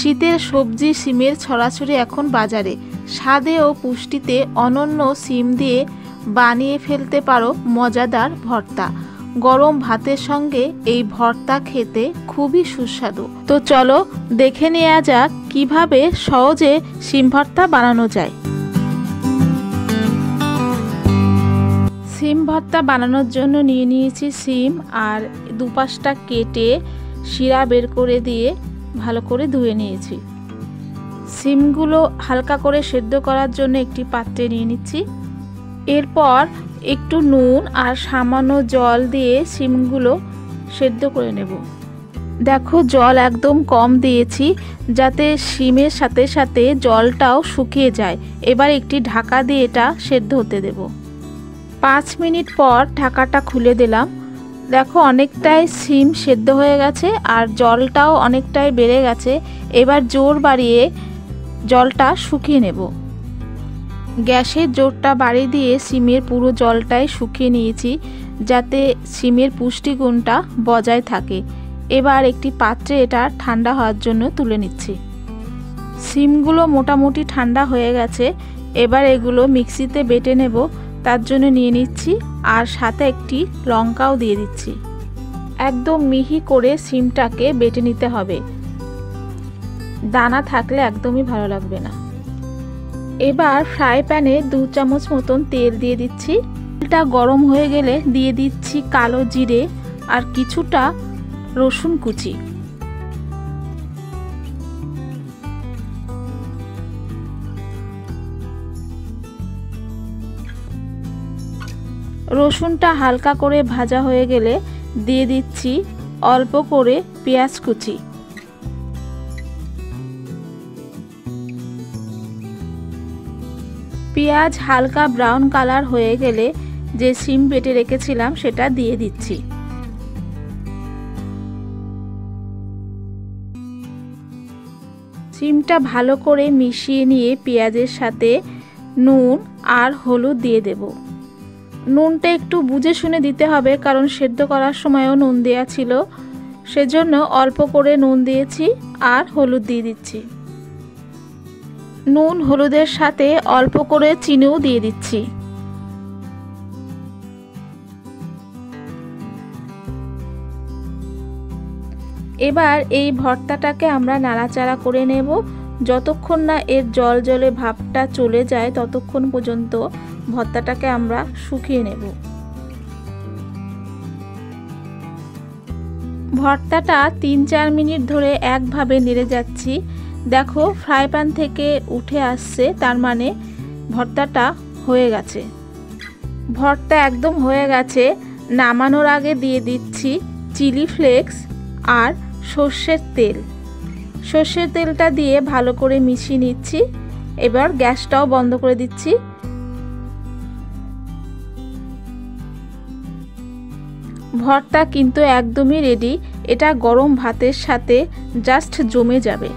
শীতের সবজি সিমের ছড়াছড়ি এখন বাজারে। স্বাদে ও পুষ্টিতে অনন্য সিম দিয়ে বানিয়ে ফেলতে পারো মজাদার ভর্তা। গরম ভাতের সঙ্গে এই ভর্তা খেতে খুবই সুস্বাদু। তো চলো দেখে নেওয়া যাক কিভাবে সহজে সিম ভর্তা বানানো যায়। সিম ভর্তা বানানোর জন্য নিয়ে নিয়েছি সিম, আর দুপাশটা কেটে শিরা বের করে দিয়ে ভালো করে ধুয়ে নিয়েছি। সিমগুলো হালকা করে সেদ্ধ করার জন্য একটি পাত্রে নিয়ে নিচ্ছি। এরপর একটু নুন আর সামান্য জল দিয়ে সিমগুলো সেদ্ধ করে নেব। দেখো জল একদম কম দিয়েছি যাতে সিমের সাথে সাথে জলটাও শুকিয়ে যায়। এবার একটি ঢাকা দিয়ে এটা সেদ্ধ হতে দেব। 5 মিনিট পর ঢাকাটা খুলে দিলাম। দেখো অনেকটাই সিম সেদ্ধ হয়ে গেছে আর জলটাও অনেকটাই বেড়ে গেছে। এবার জোর বাড়িয়ে জলটা শুকিয়ে নেব। গ্যাসের জোরটা বাড়িয়ে দিয়ে সিমের পুরো জলটাই শুকিয়ে নিয়েছি যাতে সিমের পুষ্টিগুণটা বজায় থাকে। এবার একটি পাত্রে এটা ঠান্ডা হওয়ার জন্য তুলে নিচ্ছি। সিমগুলো মোটামুটি ঠান্ডা হয়ে গেছে। এবার এগুলো মিক্সিতে বেটে নেব, তার জন্য নিয়ে নিচ্ছি আর সাথে একটি লঙ্কাও দিয়ে দিচ্ছি। একদম মিহি করে সিমটাকে বেটে নিতে হবে, দানা থাকলে একদমই ভালো লাগবে না। এবার ফ্রাই প্যানে 2 চামচ মতন তেল দিয়ে দিচ্ছি। তেলটা গরম হয়ে গেলে দিয়ে দিচ্ছি কালো জিরে আর কিছুটা রসুন কুচি। রসুনটা হালকা করে ভাজা হয়ে গেলে দিয়ে দিচ্ছি অল্প করে পেঁয়াজ কুচি। পেঁয়াজ হালকা ব্রাউন কালার হয়ে গেলে যে সিম বেটে রেখেছিলাম সেটা দিয়ে দিচ্ছি। সিমটা ভালো করে মিশিয়ে নিয়ে পেঁয়াজের সাথে নুন আর হলুদ দিয়ে দেব। নুনটা একটু বুঝে শুনে দিতে হবে, কারণ সেদ্ধ করার সময়ও নুন দেওয়া ছিল, সেজন্য অল্প করে নুন দিয়েছি আর হলুদ দিয়ে দিচ্ছি। নুন হলুদের সাথে অল্প করে চিনিও দিয়ে দিচ্ছি। এবার এই ভর্তাটাকে আমরা নাড়াচাড়া করে নেব। যতক্ষণ না এর জল জলে ভাবটা চলে যায় ততক্ষণ পর্যন্ত ভর্তাটাকে আমরা শুকিয়ে নেব। ভর্তাটা 3-4 মিনিট ধরে একভাবে নেড়ে যাচ্ছি। দেখো ফ্রাই প্যান থেকে উঠে আসছে, তার মানে ভর্তাটা হয়ে গেছে। ভর্তা একদম হয়ে গেছে। নামানোর আগে দিয়ে দিচ্ছি চিলি ফ্লেক্স আর সর্ষের তেল। সর্ষের তেলটা দিয়ে ভালো করে মিশিয়ে নিচ্ছি। এবার গ্যাসটাও বন্ধ করে দিচ্ছি। ভর্তা কিন্তু একদমই রেডি। এটা গরম ভাতের সাথে জাস্ট জমে যাবে।